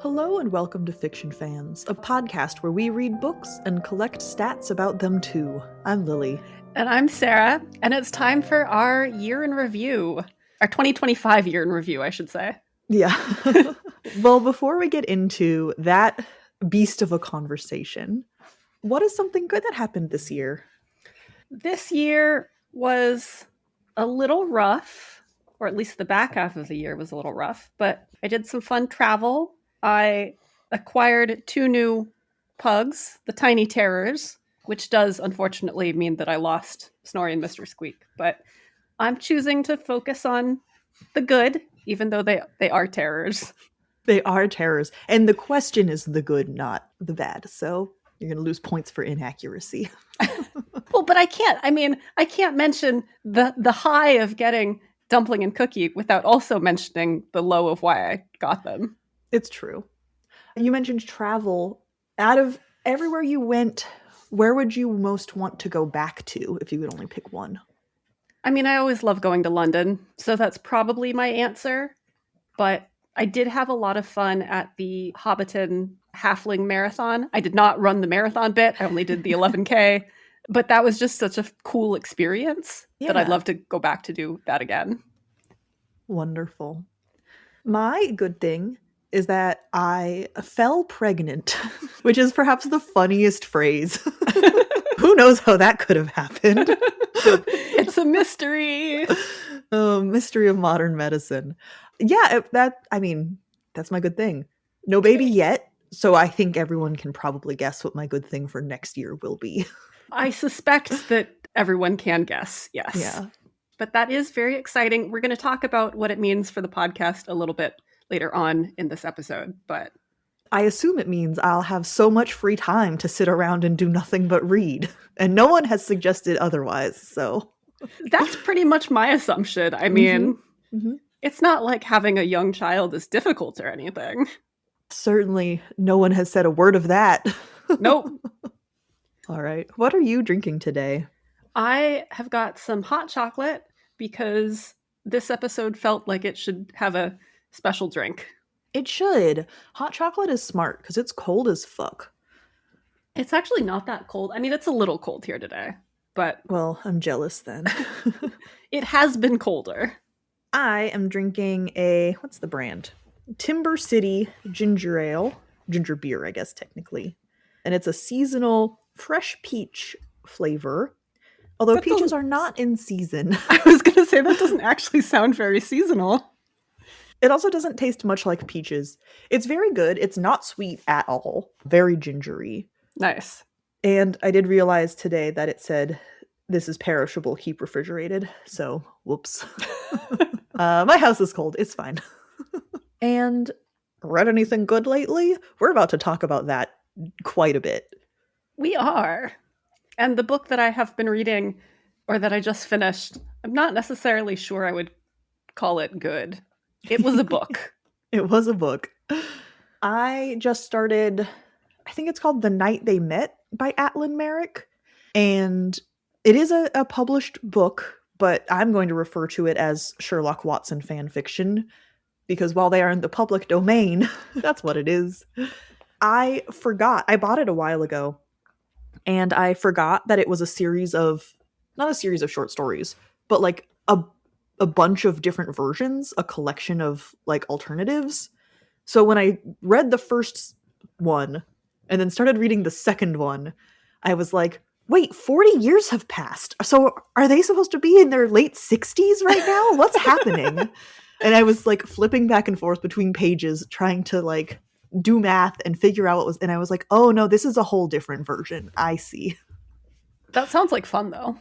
Hello and welcome to Fiction Fans, a podcast where we read books and collect stats about them too. I'm Lily. And I'm Sarah, and it's time for our year in review. Our 2025 year in review, I should say. Yeah. Well, before we get into that beast of a conversation, what is something good that happened this year? This year was a little rough, or at least the back half of the year was a little rough, but I did some fun travel. I acquired 2 new pugs, the Tiny Terrors, which does unfortunately mean that I lost Snorri and Mr. Squeak, but I'm choosing to focus on the good, even though they are terrors. They are terrors. And the question is the good, not the bad. So you're going to lose points for inaccuracy. Well, but I can't mention the high of getting Dumpling and Cookie without also mentioning the low of why I got them. It's true. You mentioned travel. Out of everywhere you went, where would you most want to go back to if you could only pick one? I mean, I always love going to London, so that's probably my answer. But I did have a lot of fun at the Hobbiton Halfling Marathon. I did not run the marathon bit. I only did the 11K. But that was just such a cool experience that I'd love to go back to do that again. Wonderful. My good thing is that I fell pregnant, which is perhaps the funniest phrase. Who knows how that could have happened? It's a mystery. Mystery of modern medicine. Yeah, that's my good thing. No baby yet, so I think everyone can probably guess what my good thing for next year will be. I suspect that everyone can guess, yes. Yeah. But that is very exciting. We're going to talk about what it means for the podcast a little bit later on in this episode, but I assume it means I'll have so much free time to sit around and do nothing but read. And no one has suggested otherwise, so that's pretty much my assumption. I mean, It's not like having a young child is difficult or anything. Certainly no one has said a word of that. Nope. All right. What are you drinking today? I have got some hot chocolate because this episode felt like it should have a special drink. It should. Hot chocolate is smart because it's cold as fuck. It's actually not that cold. I mean, it's a little cold here today, but... Well, I'm jealous then. It has been colder. I am drinking what's the brand? Timber City Ginger Ale. Ginger beer, I guess, technically. And it's a seasonal fresh peach flavor. Although peaches are not in season. I was going to say, that doesn't actually sound very seasonal. It also doesn't taste much like peaches. It's very good. It's not sweet at all. Very gingery. Nice. And I did realize today that it said, this is perishable, keep refrigerated. So, whoops. My house is cold. It's fine. And read anything good lately? We're about to talk about that quite a bit. We are. And the book that I have been reading, or that I just finished, I'm not necessarily sure I would call it good. It was a book. It was a book. I just started, I think it's called The Night They Met by Atlin Merrick. And it is a published book, but I'm going to refer to it as Sherlock Watson fan fiction, because while they are in the public domain, that's what it is. I forgot. I bought it a while ago. And I forgot that it was not a series of short stories, but like a bunch of different versions, a collection of like alternatives. So when I read the first one and then started reading the second one, I was like, wait, 40 years have passed. So are they supposed to be in their late 60s right now? What's happening? And I was like flipping back and forth between pages trying to like do math and figure out what was, and I was like, oh no, this is a whole different version. I see. That sounds like fun though.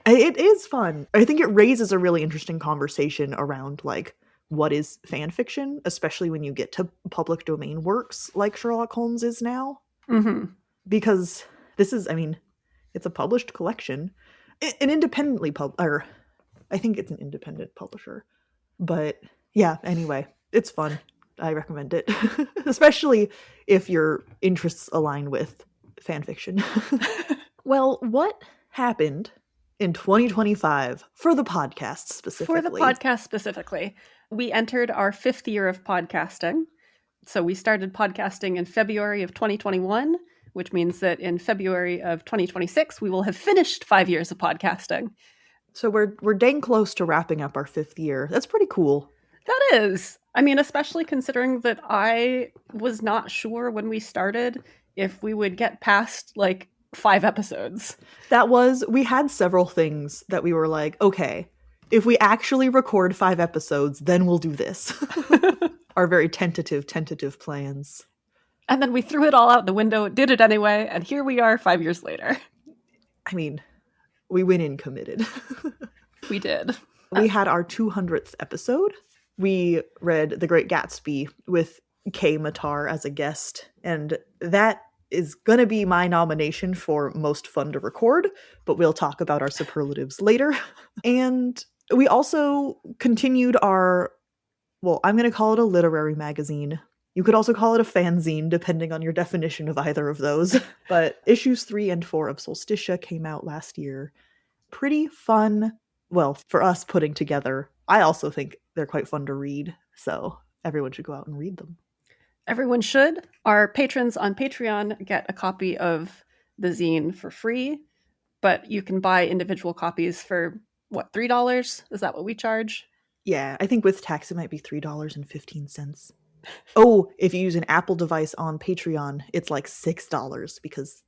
It is fun. I think it raises a really interesting conversation around like what is fan fiction, especially when you get to public domain works like Sherlock Holmes is now. Mm-hmm. Because this is, it's a published collection, an independently I think it's an independent publisher. But yeah, anyway, it's fun. I recommend it, especially if your interests align with fan fiction. Well, what happened in 2025 for the podcast specifically? For the podcast specifically, we entered our 5th year of podcasting. So we started podcasting in February of 2021, which means that in February of 2026, we will have finished 5 years of podcasting. So we're dang close to wrapping up our 5th year. That's pretty cool. That is. I mean, especially considering that I was not sure when we started if we would get past like 5 episodes. We had several things that we were like, okay, if we actually record 5 episodes, then we'll do this. Our very tentative plans. And then we threw it all out the window, did it anyway, and here we are 5 years later. I mean, we went in committed. We did. We had our 200th episode. We read The Great Gatsby with Kay Matar as a guest, and that is going to be my nomination for most fun to record, but we'll talk about our superlatives later. And we also continued our, well, I'm going to call it a literary magazine. You could also call it a fanzine, depending on your definition of either of those. But issues 3 and 4 of Solsticia came out last year. Pretty fun. Well, for us putting together. I also think they're quite fun to read. So everyone should go out and read them. Everyone should. Our patrons on Patreon get a copy of the zine for free, but you can buy individual copies for, what, $3? Is that what we charge? Yeah, I think with tax it might be $3.15. Oh, if you use an Apple device on Patreon, it's like $6 because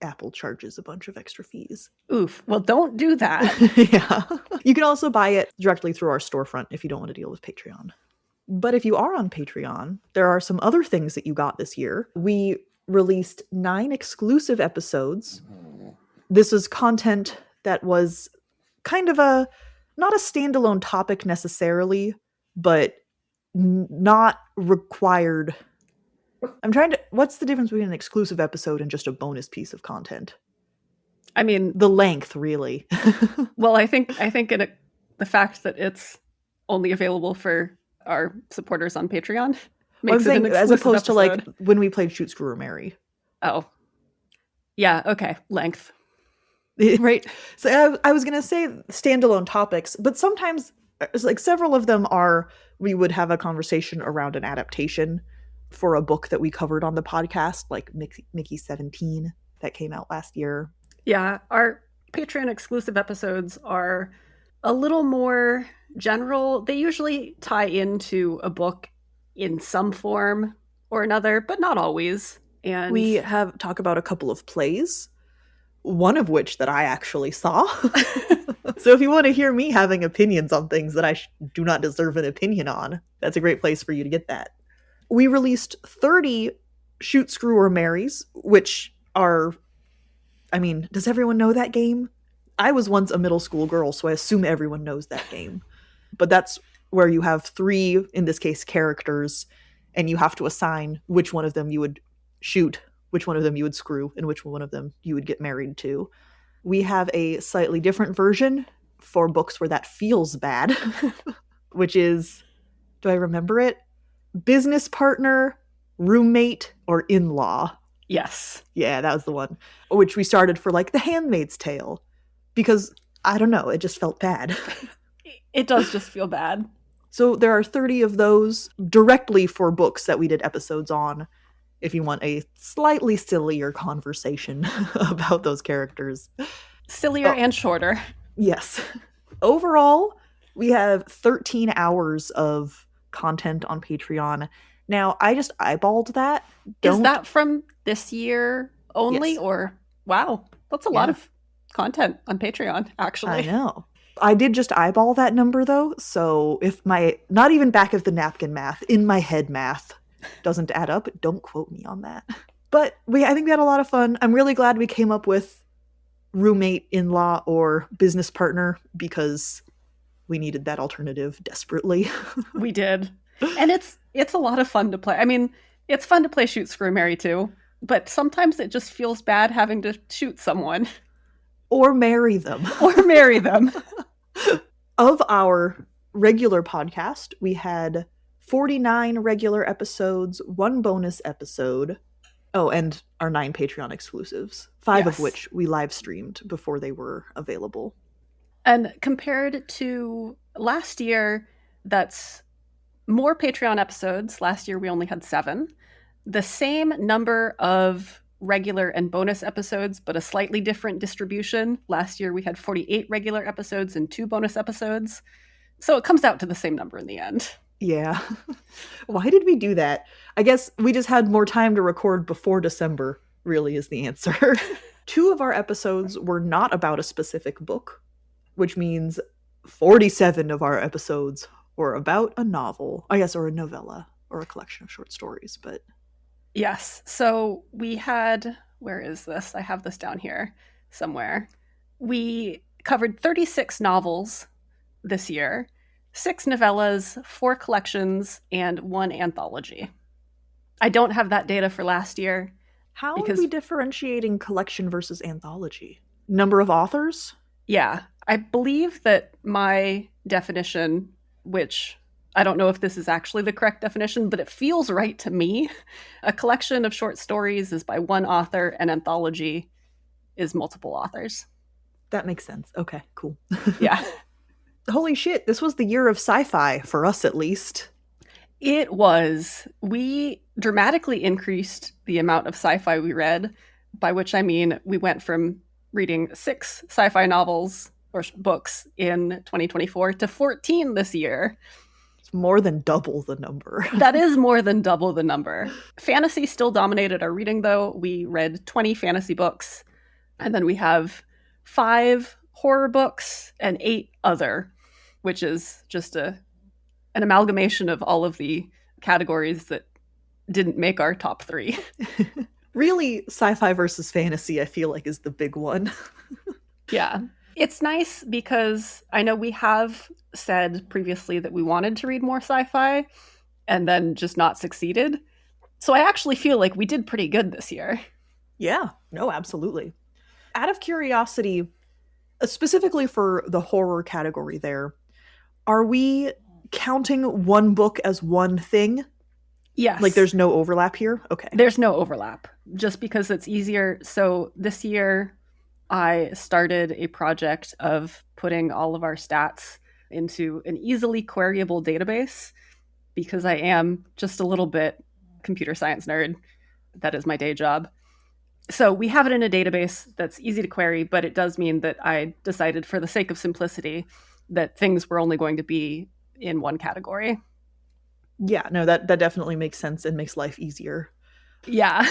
Apple charges a bunch of extra fees. Oof. Well, don't do that. Yeah. You can also buy it directly through our storefront if you don't want to deal with Patreon. But if you are on Patreon, there are some other things that you got this year. We released 9 exclusive episodes. This is content that was kind of not a standalone topic necessarily, but not required. What's the difference between an exclusive episode and just a bonus piece of content? I mean, the length, really. Well, I think the fact that it's only available for our supporters on Patreon makes it an exclusive as opposed to like episode. when we played Shoot, Screw, or Marry. Oh. Yeah, okay. Length. Right. So I was going to say standalone topics, but sometimes like several of them we would have a conversation around an adaptation for a book that we covered on the podcast, like Mickey 17 that came out last year. Yeah, our Patreon exclusive episodes are a little more general. They usually tie into a book in some form or another, but not always. And we have talked about a couple of plays, one of which that I actually saw. So if you want to hear me having opinions on things that I do not deserve an opinion on, that's a great place for you to get that. We released 30 Shoot, Screw, or Marries, which are, I mean, does everyone know that game? I was once a middle school girl, so I assume everyone knows that game. But that's where you have 3, in this case, characters, and you have to assign which one of them you would shoot, which one of them you would screw, and which one of them you would get married to. We have a slightly different version for books where that feels bad, which is, do I remember it? Business partner, roommate, or in-law. Yes. Yeah, that was the one. Which we started for like The Handmaid's Tale. Because, I don't know, it just felt bad. It does just feel bad. So there are 30 of those directly for books that we did episodes on, if you want a slightly sillier conversation about those characters. Sillier and shorter. Yes. Overall, we have 13 hours of content on Patreon. Now, I just eyeballed that. Is that from this year only? Yes. Or, wow, that's a lot of content on Patreon, actually. I know. I did just eyeball that number, though, so if not even back of the napkin math, in my head math doesn't add up, don't quote me on that. But I think we had a lot of fun. I'm really glad we came up with roommate, in-law, or business partner, because we needed that alternative desperately. We did. And it's a lot of fun to play. I mean, it's fun to play Shoot, Screw, Marry too, but sometimes it just feels bad having to shoot someone. Or marry them. Or marry them. Of our regular podcast, we had 49 regular episodes, 1 bonus episode. Oh, and our 9 Patreon exclusives, 5 of which we live streamed before they were available. And compared to last year, that's more Patreon episodes. Last year we only had 7. The same number of regular and bonus episodes, but a slightly different distribution. Last year we had 48 regular episodes and 2 bonus episodes. So it comes out to the same number in the end. Yeah. Why did we do that? I guess we just had more time to record before December, really, is the answer. 2 of our episodes were not about a specific book, which means 47 of our episodes were about a novel, I guess, or a novella, or a collection of short stories, but... Yes. So we had, where is this? I have this down here somewhere. We covered 36 novels this year, 6 novellas, 4 collections, and 1 anthology. I don't have that data for last year. How are we differentiating collection versus anthology? Number of authors? Yeah. I believe that my definition, which I don't know if this is actually the correct definition, but it feels right to me. A collection of short stories is by one author, an anthology is multiple authors. That makes sense. Okay, cool. Yeah. Holy shit, this was the year of sci-fi, for us at least. It was. We dramatically increased the amount of sci-fi we read, by which I mean we went from reading 6 sci-fi novels or books in 2024 to 14 this year. It's more than double the number. That is more than double the number. Fantasy still dominated our reading, though. We read 20 fantasy books, and then we have 5 horror books and 8 other, which is just an amalgamation of all of the categories that didn't make our top 3. Really, sci-fi versus fantasy, I feel like, is the big one. Yeah. It's nice because I know we have said previously that we wanted to read more sci-fi and then just not succeeded. So I actually feel like we did pretty good this year. Yeah, no, absolutely. Out of curiosity, specifically for the horror category there, are we counting one book as one thing? Yes. Like there's no overlap here? Okay. There's no overlap, just because it's easier. So this year I started a project of putting all of our stats into an easily queryable database because I am just a little bit computer science nerd. That is my day job. So we have it in a database that's easy to query, but it does mean that I decided for the sake of simplicity that things were only going to be in one category. Yeah, no, that definitely makes sense and makes life easier. Yeah.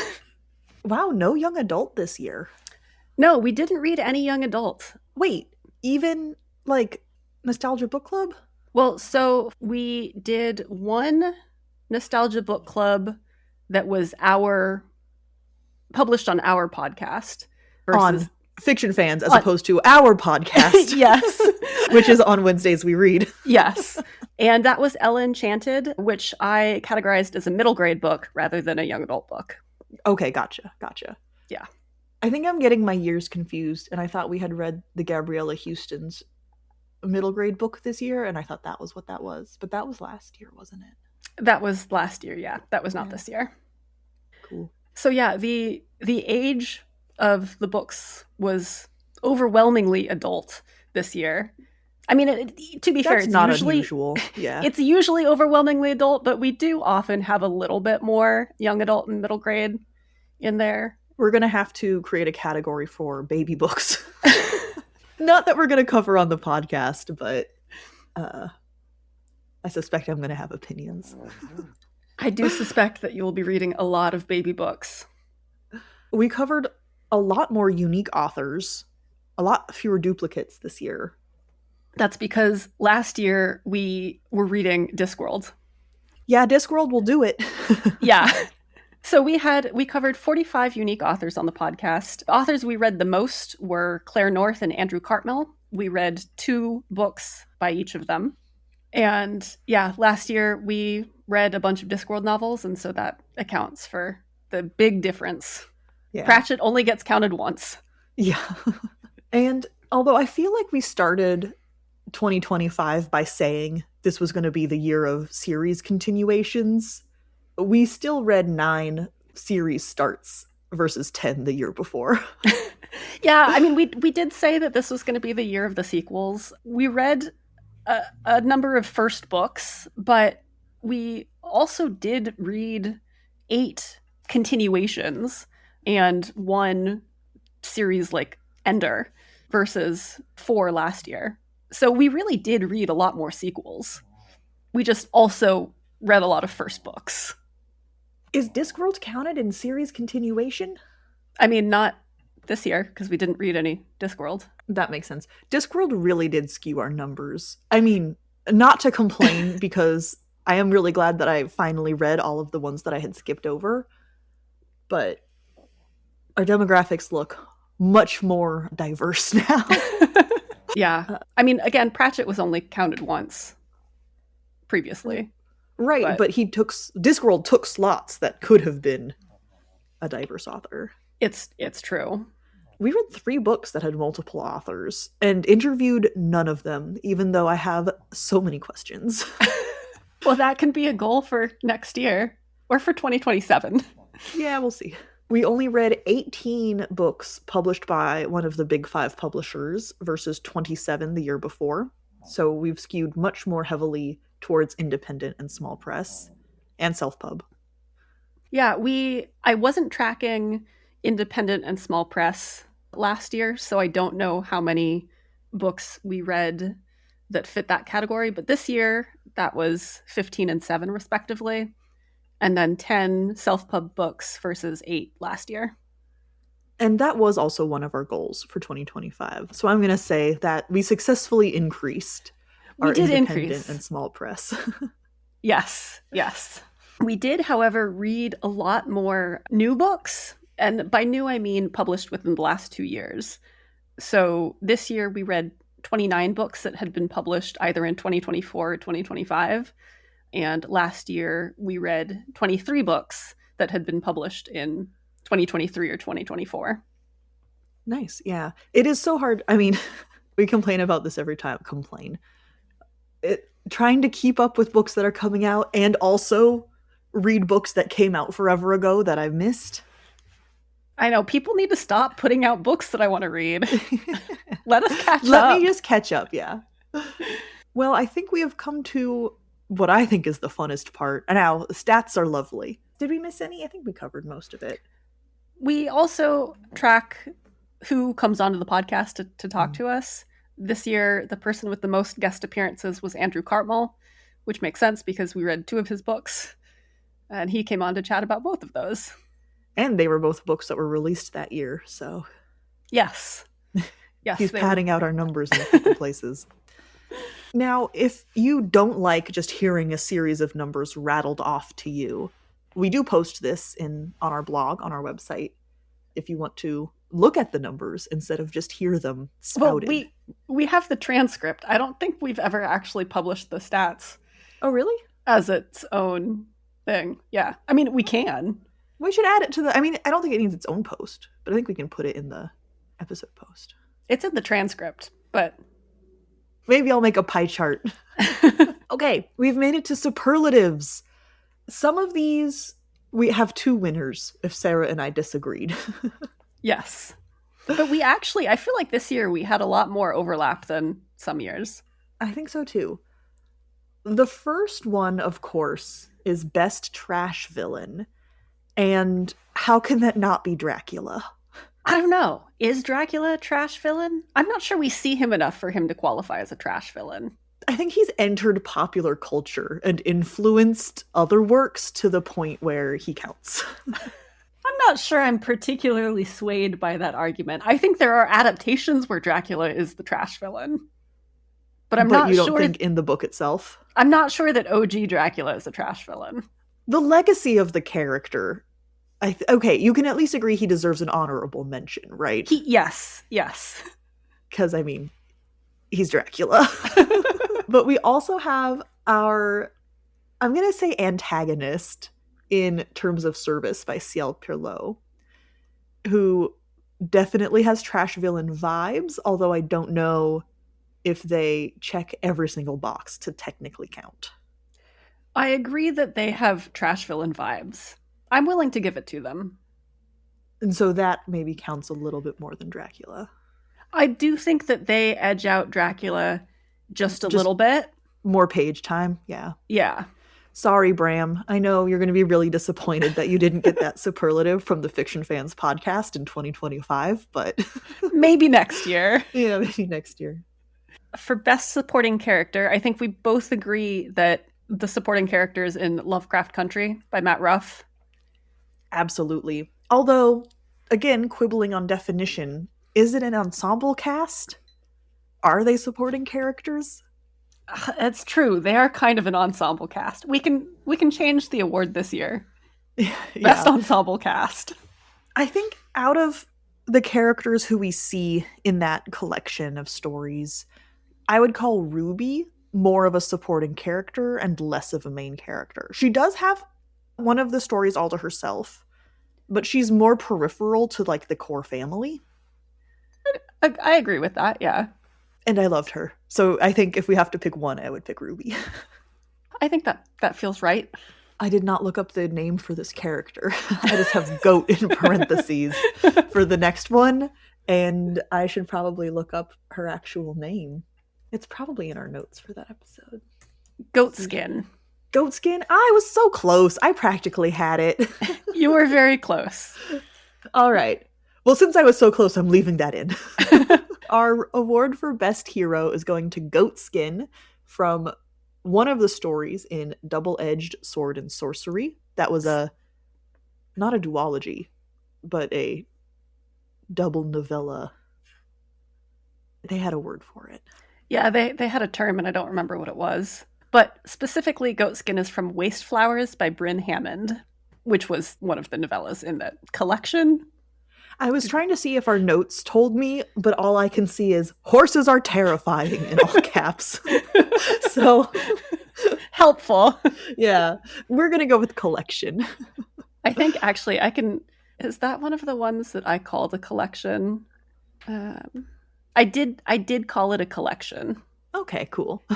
Wow, no young adult this year. No, we didn't read any young adult. Wait, even like Nostalgia Book Club? Well, so we did one Nostalgia Book Club that was published on our podcast. On Fiction Fans, as opposed to our podcast. Yes. Which is on Wednesdays we read. Yes. And that was Ella Enchanted, which I categorized as a middle grade book rather than a young adult book. Okay, gotcha. Yeah. I think I'm getting my years confused, and I thought we had read the Gabriella Houston's middle grade book this year, and I thought that was what that was. But that was last year, wasn't it? That was last year, yeah. That was not this year. Cool. So yeah, the age of the books was overwhelmingly adult this year. I mean, to be fair, it's not usually unusual. Yeah. It's usually overwhelmingly adult, but we do often have a little bit more young adult and middle grade in there. We're going to have to create a category for baby books. Not that we're going to cover on the podcast, but I suspect I'm going to have opinions. I do suspect that you will be reading a lot of baby books. We covered a lot more unique authors, a lot fewer duplicates this year. That's because last year we were reading Discworld. Yeah, Discworld will do it. Yeah. So we covered 45 unique authors on the podcast. The authors we read the most were Claire North and Andrew Cartmel. We read 2 books by each of them. And yeah, last year we read a bunch of Discworld novels, and so that accounts for the big difference. Yeah. Pratchett only gets counted once. Yeah. And although I feel like we started 2025 by saying this was going to be the year of series continuations, we still read 9 series starts versus 10 the year before. Yeah, I mean, we did say that this was going to be the year of the sequels. We read a number of first books, but We also did read 8 continuations and 1 series like Ender versus 4 last year. So we really did read a lot more sequels. We just also read a lot of first books. Is Discworld counted in series continuation? I mean, not this year because we didn't read any Discworld. That makes sense. Discworld really did skew our numbers. I mean, not to complain because I am really glad that I finally read all of the ones that I had skipped over, but our demographics look much more diverse now. Yeah. I mean, again, Pratchett was only counted once previously. Right, but Discworld took slots that could have been a diverse author. It's true. We read 3 books that had multiple authors and interviewed none of them, even though I have so many questions. Well, that can be a goal for next year or for 2027. Yeah, we'll see. We only read 18 books published by one of the big 5 publishers versus 27 the year before. So we've skewed much more heavily towards independent and small press and self-pub. Yeah, I wasn't tracking independent and small press last year, so I don't know how many books we read that fit that category, but this year that was 15 and 7 respectively, and then 10 self-pub books versus 8 last year. And that was also one of our goals for 2025. So I'm going to say that we successfully increased our independent and small press. Yes. We did, however, read a lot more new books. And by new, I mean published within the last 2 years. So this year we read 29 books that had been published either in 2024 or 2025. And last year we read 23 books that had been published in 2023 or 2024. Nice. Yeah. It is so hard. I mean, we complain about this every time. Trying to keep up with books that are coming out and also read books that came out forever ago that I've missed. I know. People need to stop putting out books that I want to read. Let us catch up. Let me just catch up, yeah. Well, I think we have come to what I think is the funnest part. Now, the stats are lovely. Did we miss any? I think we covered most of it. We also track who comes onto the podcast to talk to us. This year, the person with the most guest appearances was Andrew Cartmel, which makes sense because we read 2 of his books, and he came on to chat about both of those. And they were both books that were released that year, so... Yes. He's padding out our numbers in a couple places. Now, if you don't like just hearing a series of numbers rattled off to you, we do post this on our blog, on our website, if you want to look at the numbers instead of just hear them spouted. Well, we have the transcript. I don't think we've ever actually published the stats. Oh, really? As its own thing. Yeah. I mean, we can. We should add it to I don't think it needs its own post, but I think we can put it in the episode post. It's in the transcript, but... Maybe I'll make a pie chart. Okay, we've made it to superlatives. Some of these, we have 2 winners, if Sarah and I disagreed. Yes. But I feel like this year we had a lot more overlap than some years. I think so too. The first one, of course, is Best Trash Villain. And how can that not be Dracula? I don't know. Is Dracula a trash villain? I'm not sure we see him enough for him to qualify as a trash villain. I think he's entered popular culture and influenced other works to the point where he counts. I'm not sure I'm particularly swayed by that argument. I think there are adaptations where Dracula is the trash villain. But I'm not sure... But you don't think in the book itself? I'm not sure that OG Dracula is a trash villain. The legacy of the character... okay, you can at least agree he deserves an honorable mention, right? Yes. Because, I mean, he's Dracula. But we also have our, I'm going to say antagonist in terms of service by Ciel Pirlo, who definitely has trash villain vibes, although I don't know if they check every single box to technically count. I agree that they have trash villain vibes. I'm willing to give it to them. And so that maybe counts a little bit more than Dracula. I do think that they edge out Dracula just a little bit. More page time, yeah. Yeah. Sorry, Bram. I know you're going to be really disappointed that you didn't get that superlative from the Fiction Fans podcast in 2025, but Maybe next year. yeah, maybe next year. For best supporting character, I think we both agree that the supporting characters in Lovecraft Country by Matt Ruff. Absolutely. Although, again, quibbling on definition, is it an ensemble cast? Are they supporting characters? It's true. They are kind of an ensemble cast. We can change the award this year. Yeah. Best ensemble cast. I think out of the characters who we see in that collection of stories, I would call Ruby more of a supporting character and less of a main character. She does have one of the stories all to herself, but she's more peripheral to like the core family. I agree with that, yeah. And I loved her. So I think if we have to pick one, I would pick Ruby. I think that feels right. I did not look up the name for this character. I just have goat in parentheses for the next one, and I should probably look up her actual name. It's probably in our notes for that episode. Goatskin. Goatskin? I was so close. I practically had it. You were very close. All right. Well, since I was so close, I'm leaving that in. Our award for Best Hero is going to Goatskin from one of the stories in Double-Edged Sword and Sorcery. That was not a duology, but a double novella. They had a word for it. Yeah, they had a term and I don't remember what it was. But specifically, Goatskin is from Waste Flowers by Bryn Hammond, which was one of the novellas in that collection. I was trying to see if our notes told me, but all I can see is horses are terrifying in all caps. So helpful. Yeah, we're going to go with collection. I think actually is that one of the ones that I call the collection? I did call it a collection. Okay, cool.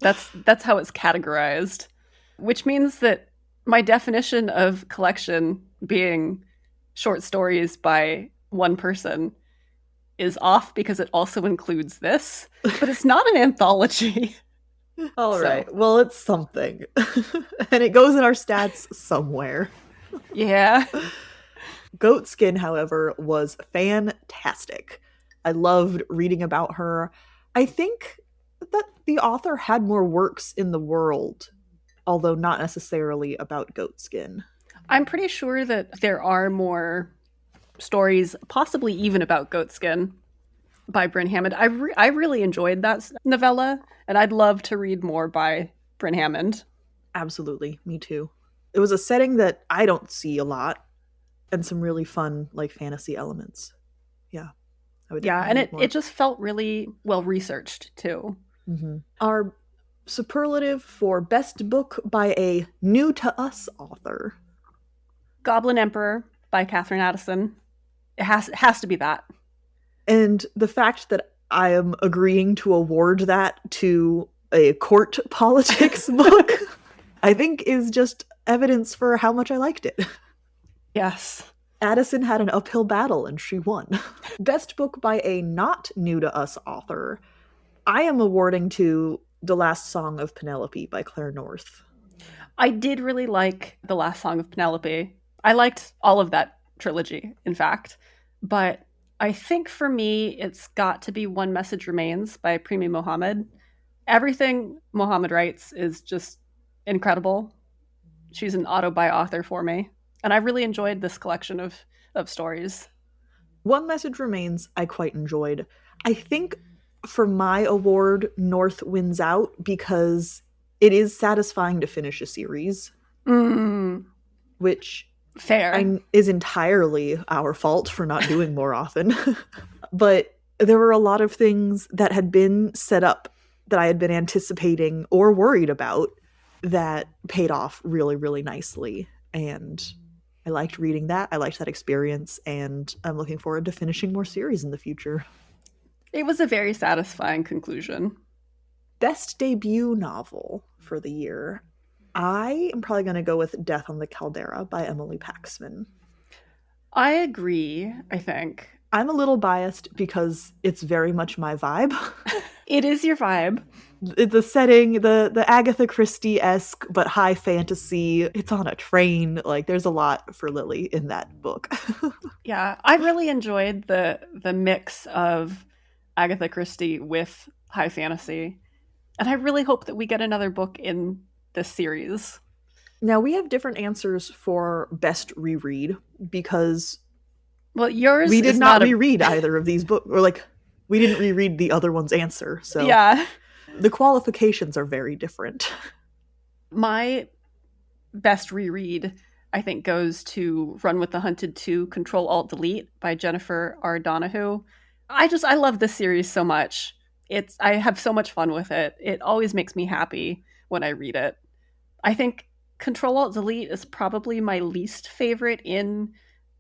That's how it's categorized, which means that my definition of collection being short stories by one person is off because it also includes this, but it's not an anthology. All right. Well, it's something. And it goes in our stats somewhere. Yeah. Goatskin, however, was fantastic. I loved reading about her. I think that the author had more works in the world, although not necessarily about Goatskin. I'm pretty sure that there are more stories, possibly even about Goatskin, by Bryn Hammond. I really enjoyed that novella, and I'd love to read more by Bryn Hammond. Absolutely, me too. It was a setting that I don't see a lot, and some really fun, like, fantasy elements. Yeah. And it just felt really well researched, too. Mm-hmm. Our superlative for best book by a new-to-us author. Goblin Emperor by Catherine Addison. It has to be that. And the fact that I am agreeing to award that to a court politics book, I think is just evidence for how much I liked it. Yes. Addison had an uphill battle and she won. Best book by a not new to us author. I am awarding to The Last Song of Penelope by Claire North. I did really like The Last Song of Penelope. I liked all of that trilogy, in fact. But I think for me, it's got to be One Message Remains by Primi Mohammed. Everything Mohammed writes is just incredible. She's an auto-buy author for me. And I really enjoyed this collection of stories. One Message Remains I quite enjoyed. I think for my award, North wins out because it is satisfying to finish a series. Which fair is entirely our fault for not doing more often. But there were a lot of things that had been set up that I had been anticipating or worried about that paid off really, really nicely. And I liked reading that. I liked that experience. And I'm looking forward to finishing more series in the future. It was a very satisfying conclusion. Best debut novel for the year. I am probably going to go with Death on the Caldera by Emily Paxman. I agree, I think. I'm a little biased because it's very much my vibe. It is your vibe. The setting, the Agatha Christie-esque but high fantasy. It's on a train. Like, there's a lot for Lily in that book. Yeah, I really enjoyed the mix of Agatha Christie with high fantasy. And I really hope that we get another book in this series. Now, we have different answers for best reread because Well, yours we did is not not a reread either of these books, or like we didn't reread the other one's answer. So yeah. the qualifications are very different. My best reread, I think, goes to Run with the Hunted 2 Control Alt Delete by Jennifer R. Donahue. I love this series so much. I have so much fun with it. It always makes me happy when I read it. I think Control Alt Delete is probably my least favorite in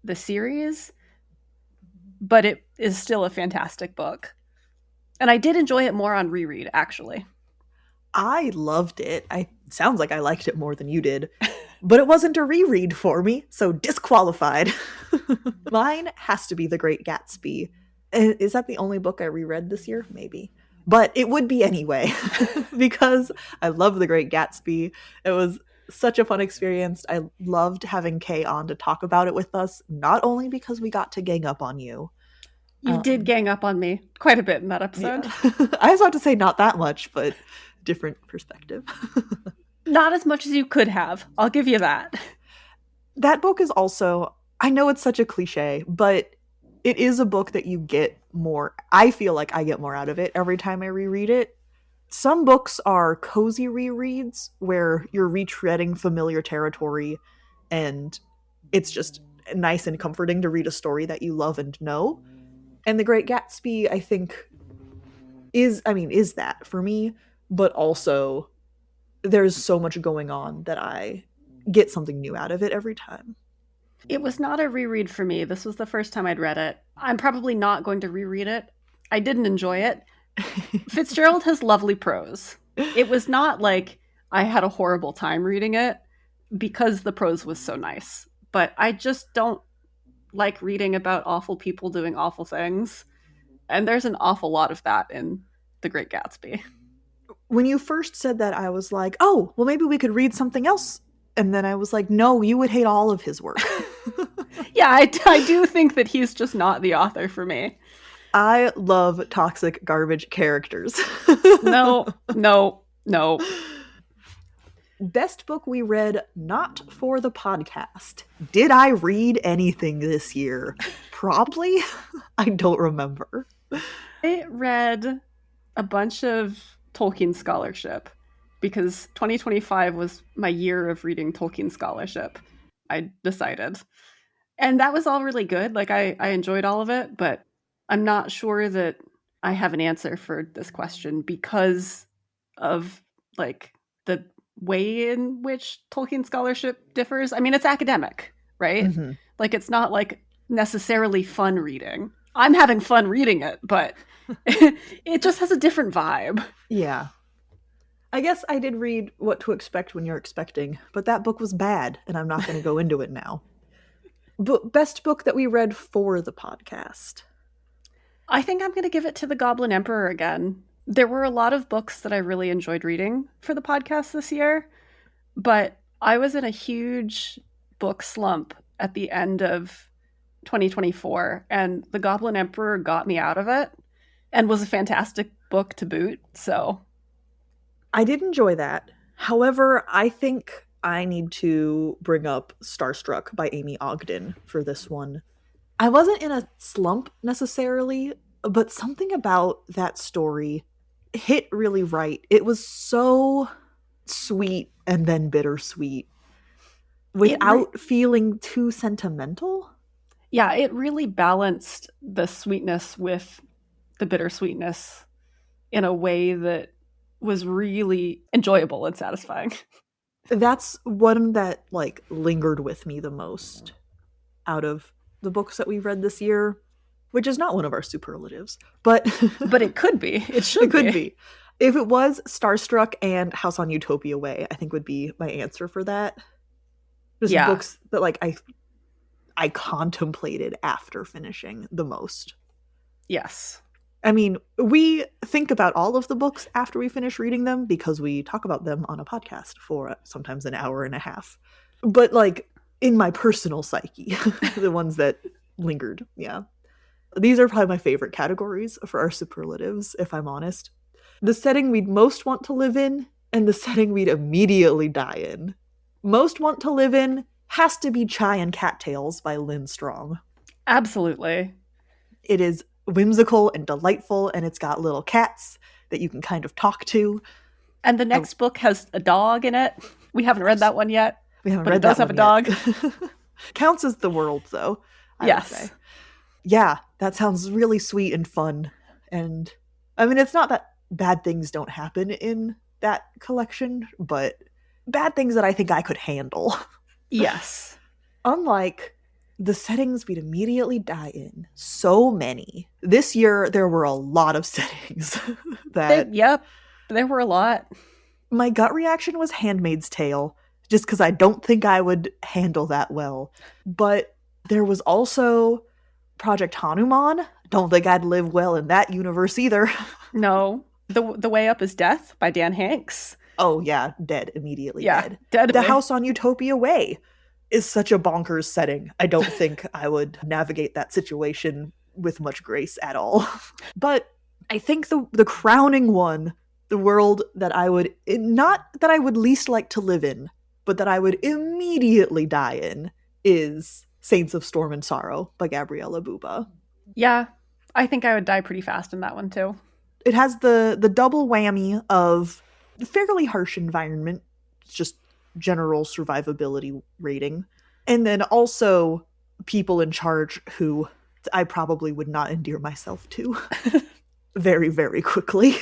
the series, but it is still a fantastic book. And I did enjoy it more on reread, actually. I loved it. Sounds like I liked it more than you did, but it wasn't a reread for me, so disqualified. Mine has to be The Great Gatsby. Is that the only book I reread this year? Maybe. But it would be anyway, because I love The Great Gatsby. It was such a fun experience. I loved having Kay on to talk about it with us, not only because we got to gang up on you. You did gang up on me quite a bit in that episode. Yeah. I was about to say not that much, but different perspective. Not as much as you could have. I'll give you that. That book is also, I know it's such a cliche, but it is a book that you get more. I feel like I get more out of it every time I reread it. Some books are cozy rereads where you're retreading familiar territory and it's just nice and comforting to read a story that you love and know. And The Great Gatsby, I think, is that for me, but also there's so much going on that I get something new out of it every time. It was not a reread for me. This was the first time I'd read it. I'm probably not going to reread it. I didn't enjoy it. Fitzgerald has lovely prose. It was not like I had a horrible time reading it because the prose was so nice. But I just don't like reading about awful people doing awful things. And there's an awful lot of that in The Great Gatsby. When you first said that, I was like, oh, well, maybe we could read something else. And then I was like, no, you would hate all of his work. Yeah, I do think that he's just not the author for me. I love toxic garbage characters. No. Best book we read not for the podcast. Did I read anything this year? Probably. I don't remember. I read a bunch of Tolkien scholarship because 2025 was my year of reading Tolkien scholarship, I decided. And that was all really good. Like, I enjoyed all of it, but I'm not sure that I have an answer for this question because of, like, the way in which Tolkien scholarship differs. I mean, it's academic, right? Mm-hmm. Like, it's not, like, necessarily fun reading. I'm having fun reading it, but it just has a different vibe. Yeah. I guess I did read What to Expect When You're Expecting, but that book was bad, and I'm not going to go into it now. But best book that we read for the podcast. I think I'm going to give it to The Goblin Emperor again. There were a lot of books that I really enjoyed reading for the podcast this year, but I was in a huge book slump at the end of 2024, and The Goblin Emperor got me out of it and was a fantastic book to boot, so. I did enjoy that. However, I think I need to bring up Starstruck by Amy Ogden for this one. I wasn't in a slump necessarily, but something about that story hit really right. It was so sweet and then bittersweet without feeling too sentimental. Yeah, it really balanced the sweetness with the bittersweetness in a way that was really enjoyable and satisfying. That's one that like lingered with me the most out of the books that we read this year, which is not one of our superlatives, but it could be. It should. It could be. If it was Starstruck and House on Utopia Way, I think would be my answer for that. Just books that like I contemplated after finishing the most. Yes. I mean, we think about all of the books after we finish reading them because we talk about them on a podcast for sometimes an hour and a half. But like in my personal psyche, the ones that lingered, yeah. These are probably my favorite categories for our superlatives, if I'm honest. The setting we'd most want to live in and the setting we'd immediately die in. Most want to live in has to be Chai and Cattails by Lynn Strong. Absolutely. It is whimsical and delightful, and it's got little cats that you can kind of talk to. And the next book has a dog in it. We haven't read that one yet. We haven't but read it does that have a dog. Counts as the world, though. I yes. would say. Yeah, that sounds really sweet and fun. And I mean, it's not that bad things don't happen in that collection, but bad things that I think I could handle. Yes. Unlike the settings we'd immediately die in, so many. This year, there were a lot of settings that... Yep, there were a lot. My gut reaction was Handmaid's Tale, just because I don't think I would handle that well. But there was also Project Hanuman. Don't think I'd live well in that universe either. No. The Way Up is Death by Dan Hanks. Oh, yeah. Dead. Immediately dead. The House on Utopia Way is such a bonkers setting. I don't think I would navigate that situation with much grace at all. But I think the crowning one, the world that I would, not that I would least like to live in, but that I would immediately die in, is Saints of Storm and Sorrow by Gabriella Buba. Yeah, I think I would die pretty fast in that one too. It has the double whammy of fairly harsh environment, just general survivability rating, and then also people in charge who I probably would not endear myself to very, very quickly.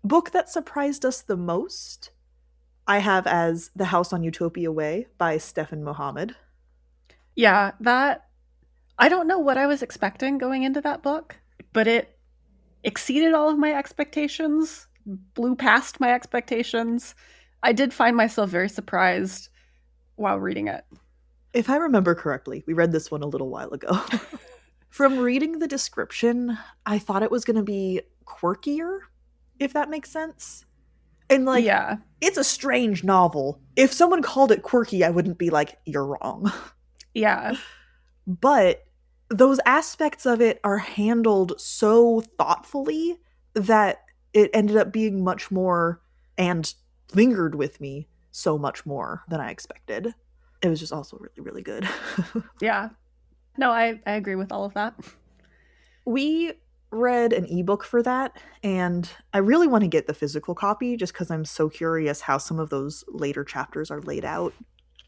Book that surprised us the most, I have as The House on Utopia Way by Stefan Mohammed. Yeah, I don't know what I was expecting going into that book, but it exceeded all of my expectations, blew past my expectations. I did find myself very surprised while reading it. If I remember correctly, we read this one a little while ago. From reading the description, I thought it was going to be quirkier, if that makes sense. And like, yeah. It's a strange novel. If someone called it quirky, I wouldn't be like, you're wrong. Yeah. But those aspects of it are handled so thoughtfully that it ended up being much more and lingered with me so much more than I expected. It was just also really, really good. Yeah. No, I agree with all of that. We read an ebook for that, and I really want to get the physical copy just because I'm so curious how some of those later chapters are laid out.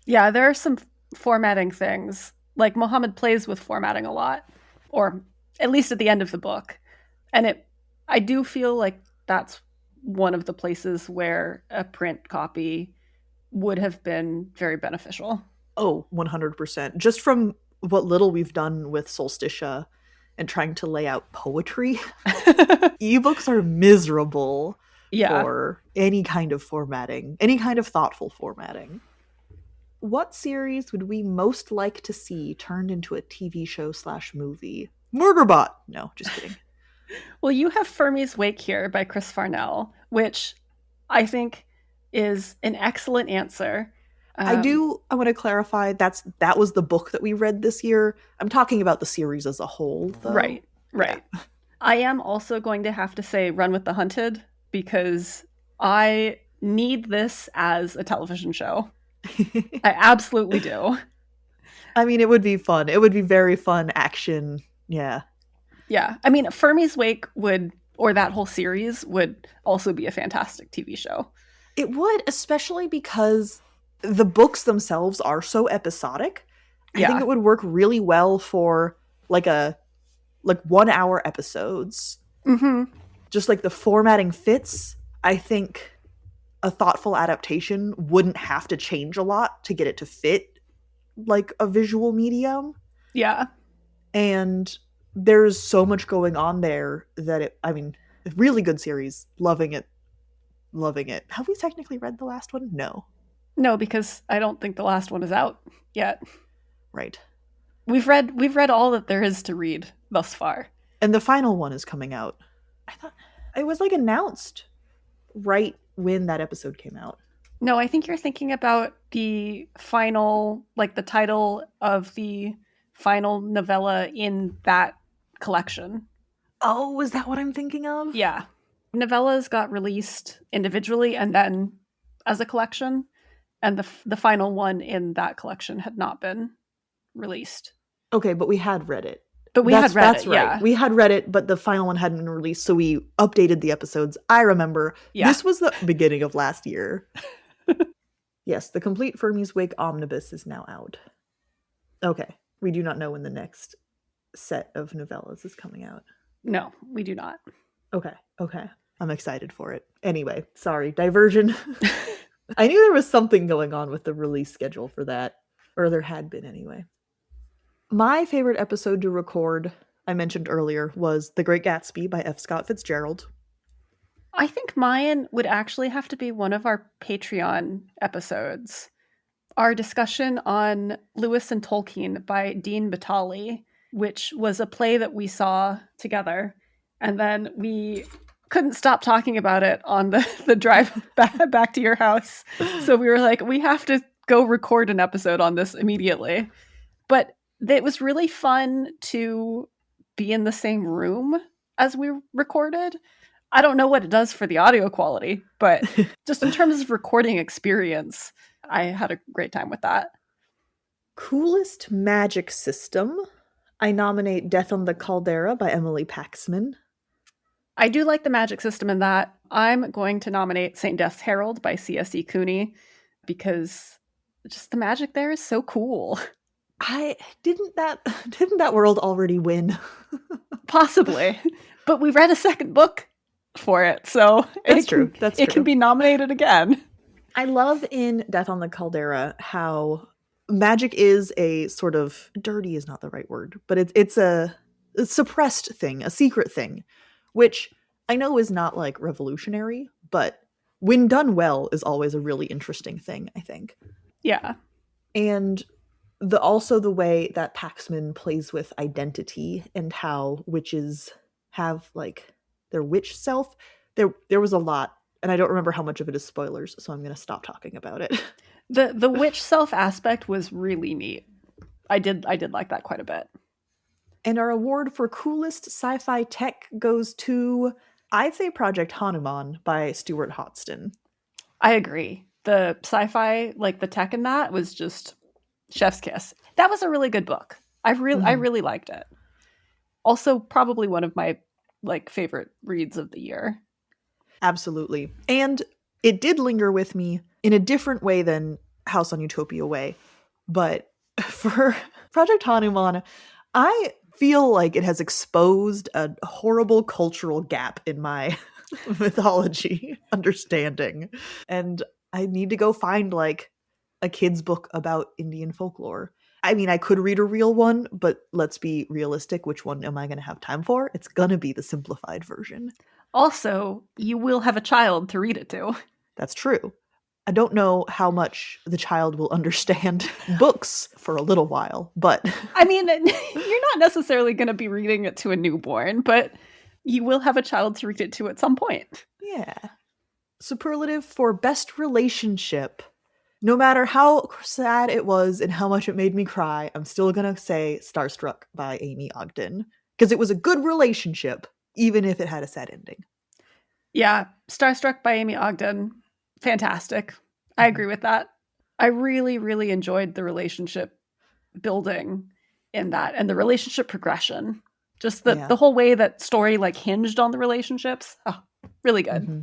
Yeah, there are some formatting things. Like, Mohammed plays with formatting a lot, or at least at the end of the book. And I do feel like that's one of the places where a print copy would have been very beneficial. Oh, 100%. Just from what little we've done with Solsticia and trying to lay out poetry, ebooks are miserable for any kind of formatting, any kind of thoughtful formatting. What series would we most like to see turned into a TV show / movie? Murderbot! No, just kidding. Well, you have Fermi's Wake here by Chris Farnell, which I think is an excellent answer. I want to clarify, that was the book that we read this year. I'm talking about the series as a whole, though. Right. Yeah. I am also going to have to say Run with the Hunted, because I need this as a television show. I absolutely do. I mean, it would be fun. It would be very fun action. Yeah. Yeah. I mean, Fermi's Wake or that whole series would also be a fantastic TV show. It would, especially because the books themselves are so episodic. I think it would work really well for like 1 hour episodes. Mm-hmm. Just like the formatting fits. I think a thoughtful adaptation wouldn't have to change a lot to get it to fit like a visual medium. Yeah. And there's so much going on there that really good series. Loving it. Have we technically read the last one? No, because I don't think the last one is out yet. Right. We've read all that there is to read thus far. And the final one is coming out. I thought it was like announced right when that episode came out. No, I think you're thinking about the final, like the title of the final novella in that collection. Oh, is that what I'm thinking of? Yeah. Novellas got released individually and then as a collection, and the final one in that collection had not been released. Okay, but we had read it. But we had read That's it, right. yeah. We had read it, but the final one hadn't been released, so we updated the episodes. I remember. Yeah. This was the beginning of last year. Yes, the complete Fermi's Wake omnibus is now out. Okay, we do not know when the next set of novellas is coming out. No, we do not. Okay. I'm excited for it. Anyway, sorry, diversion. I knew there was something going on with the release schedule for that, or there had been anyway. My favorite episode to record, I mentioned earlier, was The Great Gatsby by F. Scott Fitzgerald. I think mine would actually have to be one of our Patreon episodes. Our discussion on Lewis and Tolkien by Dean Batali, which was a play that we saw together. And then we couldn't stop talking about it on the drive back to your house. So we were like, we have to go record an episode on this immediately. But it was really fun to be in the same room as we recorded. I don't know what it does for the audio quality, but just in terms of recording experience, I had a great time with that. Coolest magic system. I nominate Death on the Caldera by Emily Paxman. I do like the magic system in that. I'm going to nominate St. Death's Herald by C.S.E. Cooney because just the magic there is so cool. Didn't that world already win? Possibly. But we read a second book for it, so That's true. It can be nominated again. I love in Death on the Caldera how magic is a sort of, dirty is not the right word, but it's a suppressed thing, a secret thing, which I know is not like revolutionary, but when done well is always a really interesting thing, I think. Yeah. And also the way that Paxman plays with identity and how witches have like their witch self. There was a lot, and I don't remember how much of it is spoilers, so I'm going to stop talking about it. The witch self aspect was really neat. I did like that quite a bit. And our award for coolest sci-fi tech goes to, I'd say, Project Hanuman by Stuart Hotston. I agree. The sci-fi, like the tech in that, was just chef's kiss. That was a really good book. I really liked it. Also, probably one of my like favorite reads of the year. Absolutely. And it did linger with me in a different way than House on Utopia Way. But for Project Hanuman, I feel like it has exposed a horrible cultural gap in my mythology understanding. And I need to go find like a kid's book about Indian folklore. I mean, I could read a real one, but let's be realistic. Which one am I going to have time for? It's going to be the simplified version. Also, you will have a child to read it to. That's true. I don't know how much the child will understand books for a little while, but... I mean, you're not necessarily going to be reading it to a newborn, but you will have a child to read it to at some point. Yeah. Superlative for best relationship. No matter how sad it was and how much it made me cry, I'm still going to say Starstruck by Amy Ogden. Because it was a good relationship, even if it had a sad ending. Yeah, Starstruck by Amy Ogden. Fantastic. I agree with that. I really, really enjoyed the relationship building in that and the relationship progression. Just the whole way that story like hinged on the relationships. Oh, really good. Mm-hmm.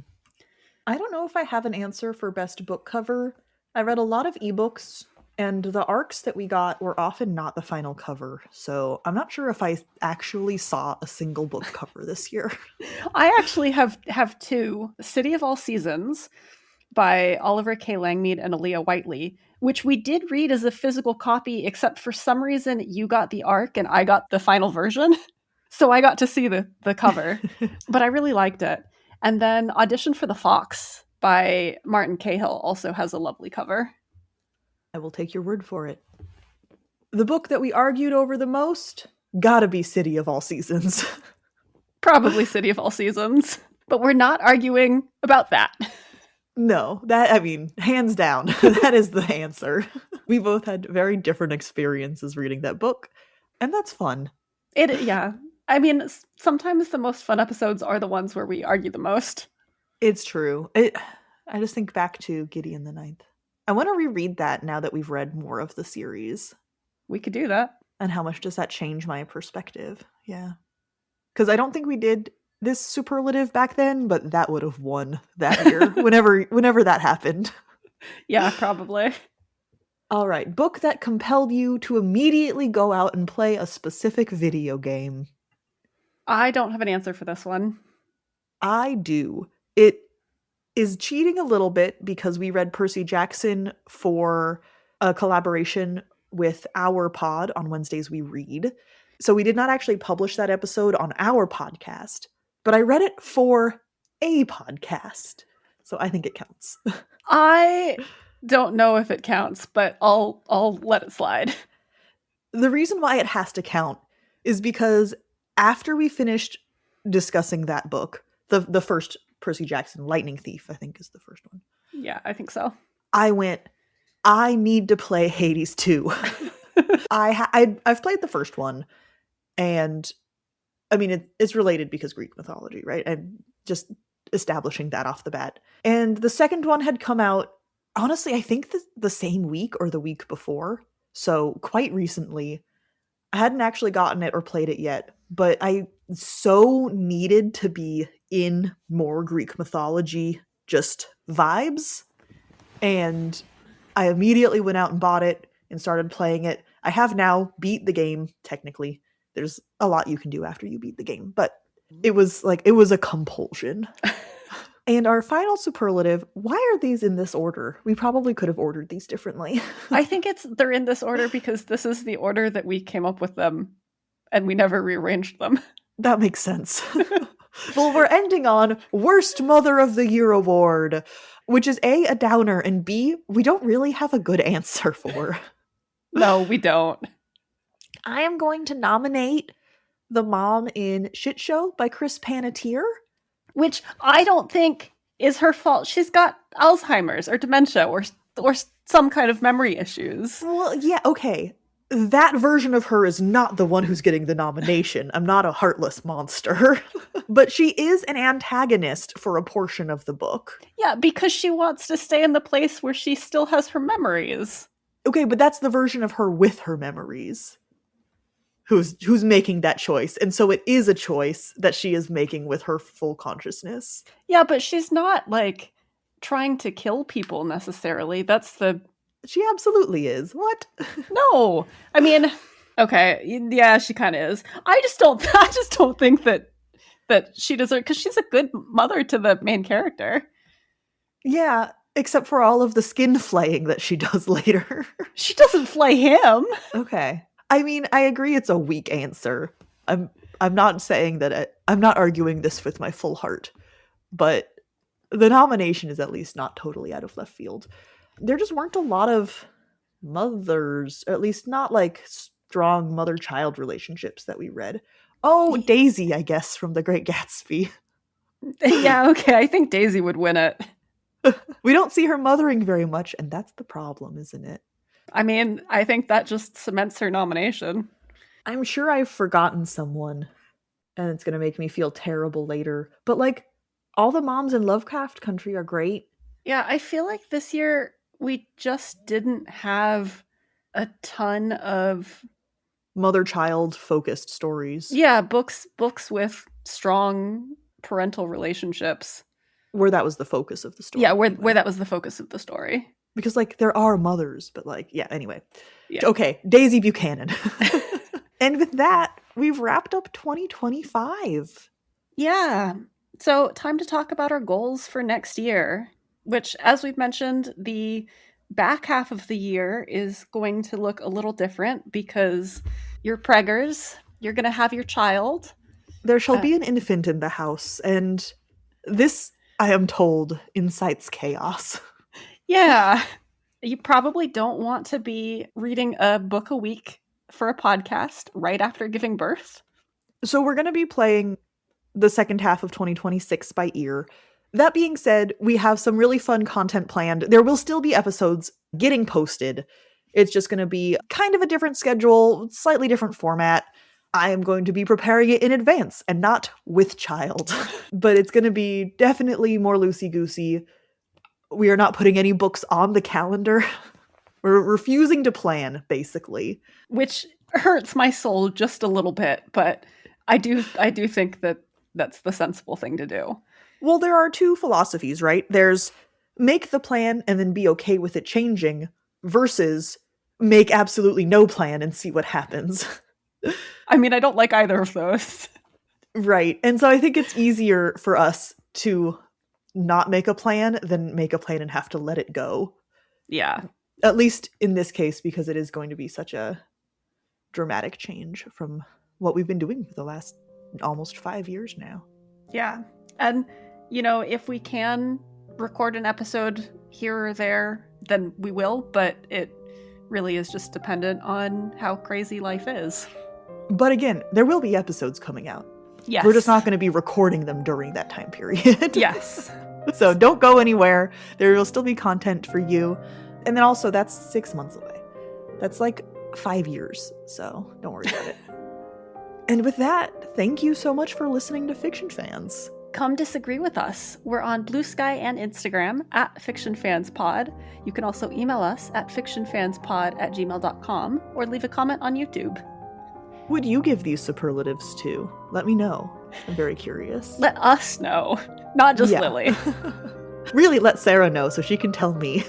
I don't know if I have an answer for best book cover. I read a lot of ebooks, and the arcs that we got were often not the final cover. So I'm not sure if I actually saw a single book cover this year. I actually have two. City of All Seasons by Oliver K. Langmead and Aaliyah Whiteley, which we did read as a physical copy, except for some reason you got the arc and I got the final version. So I got to see the cover, but I really liked it. And then Audition for the Fox by Martin Cahill also has a lovely cover. I will take your word for it. The book that we argued over the most, gotta be City of All Seasons. Probably City of All Seasons. But we're not arguing about that. No, hands down, that is the answer. We both had very different experiences reading that book, and that's fun. Yeah. I mean, sometimes the most fun episodes are the ones where we argue the most. It's true. I just think back to Gideon the Ninth. I want to reread that now that we've read more of the series. We could do that. And how much does that change my perspective? Yeah. Because I don't think we did this superlative back then, but that would have won that year whenever that happened. Yeah, probably. All right, book that compelled you to immediately go out and play a specific video game. I don't have an answer for this one. I do. It is cheating a little bit because we read Percy Jackson for a collaboration with our pod on Wednesdays We Read. So we did not actually publish that episode on our podcast, but I read it for a podcast. So I think it counts. I don't know if it counts, but I'll let it slide. The reason why it has to count is because after we finished discussing that book, the first Percy Jackson, Lightning Thief, I think is the first one. Yeah, I think so. I went, I need to play Hades 2. I've played the first one, and I mean, it's related because Greek mythology, right? I'm just establishing that off the bat. And the second one had come out, honestly, I think the same week or the week before. So quite recently. I hadn't actually gotten it or played it yet, but I so needed to be in more Greek mythology, just vibes. And I immediately went out and bought it and started playing it. I have now beat the game, technically. There's a lot you can do after you beat the game, but it was a compulsion. And our final superlative, why are these in this order? We probably could have ordered these differently. I think they're in this order because this is the order that we came up with them, and we never rearranged them. That makes sense. Well, we're ending on Worst Mother of the Year award, which is a downer, and B, we don't really have a good answer for. No, we don't. I am going to nominate the mom in Shit Show by Chris Panettiere. Which I don't think is her fault. She's got Alzheimer's or dementia or some kind of memory issues. Well, yeah, okay. That version of her is not the one who's getting the nomination. I'm not a heartless monster. But she is an antagonist for a portion of the book. Yeah, because she wants to stay in the place where she still has her memories. Okay, but that's the version of her with her memories. Who's making that choice. And so it is a choice that she is making with her full consciousness. Yeah, but she's not, like, trying to kill people necessarily. She absolutely is. What? No. I mean, okay, yeah, she kind of is. I just don't think that she deserves, because she's a good mother to the main character. Yeah, except for all of the skin flaying that she does later. She doesn't flay him. Okay. I mean, I agree it's a weak answer. I'm not saying that I'm not arguing this with my full heart, but the nomination is at least not totally out of left field. There just weren't a lot of mothers, or at least not like strong mother-child relationships that we read. Oh, Daisy, I guess, from The Great Gatsby. Yeah, okay, I think Daisy would win it. We don't see her mothering very much, and that's the problem, isn't it? I mean, I think that just cements her nomination. I'm sure I've forgotten someone, and it's going to make me feel terrible later. But, like, all the moms in Lovecraft Country are great. Yeah, I feel like this year we just didn't have a ton of mother-child focused stories. Yeah, books with strong parental relationships. Where that was the focus of the story. Yeah, where that was the focus of the story. Because, like, there are mothers, but, like, yeah, anyway. Yeah. Okay, Daisy Buchanan. And with that, we've wrapped up 2025. Yeah. So, time to talk about our goals for next year, which, as we've mentioned, the back half of the year is going to look a little different because you're preggers, you're going to have your child. There shall be an infant in the house, and this, I am told, incites chaos. Yeah. You probably don't want to be reading a book a week for a podcast right after giving birth. So we're going to be playing the second half of 2026 by ear. That being said, we have some really fun content planned. There will still be episodes getting posted. It's just going to be kind of a different schedule, slightly different format. I am going to be preparing it in advance and not with child. But it's going to be definitely more loosey-goosey. We are not putting any books on the calendar. We're refusing to plan, basically. Which hurts my soul just a little bit, but I do think that that's the sensible thing to do. Well, there are two philosophies, right? There's make the plan and then be okay with it changing versus make absolutely no plan and see what happens. I mean, I don't like either of those. Right. And so I think it's easier for us to not make a plan than make a plan and have to let it go. Yeah. At least in this case, because it is going to be such a dramatic change from what we've been doing for the last almost 5 years now. Yeah. And, you know, if we can record an episode here or there, then we will, but it really is just dependent on how crazy life is. But again, there will be episodes coming out. Yes. We're just not going to be recording them during that time period. Yes. So don't go anywhere. There will still be content for you. And then also, that's 6 months away. That's like 5 years. So don't worry about it. And with that, thank you so much for listening to Fiction Fans. Come disagree with us. We're on Blue Sky and Instagram at FictionFansPod. You can also email us at fictionfanspod@gmail.com or leave a comment on YouTube. Would you give these superlatives to? Let me know. I'm very curious. Let us know, not just Lily. Really let Sarah know so she can tell me.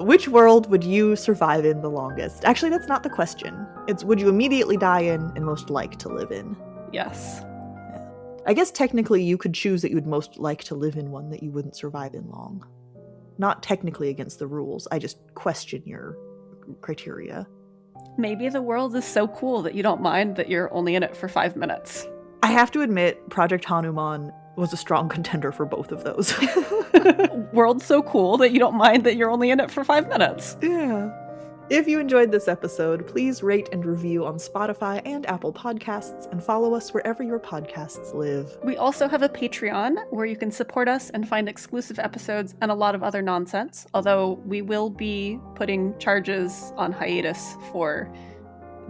Which world would you survive in the longest? Actually, that's not the question. It's would you immediately die in and most like to live in? Yes. I guess technically you could choose that you would most like to live in one that you wouldn't survive in long. Not technically against the rules. I just question your criteria. Maybe the world is so cool that you don't mind that you're only in it for 5 minutes. I have to admit, Project Hanuman was a strong contender for both of those. World's so cool that you don't mind that you're only in it for 5 minutes. Yeah. If you enjoyed this episode, please rate and review on Spotify and Apple Podcasts, and follow us wherever your podcasts live. We also have a Patreon where you can support us and find exclusive episodes and a lot of other nonsense, although we will be putting charges on hiatus for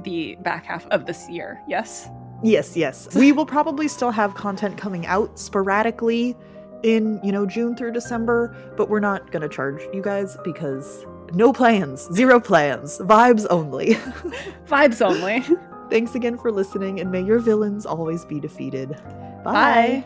the back half of this year. Yes? Yes. We will probably still have content coming out sporadically in, June through December, but we're not going to charge you guys because no plans, 0 plans, vibes only. Vibes only. Thanks again for listening, and may your villains always be defeated. Bye.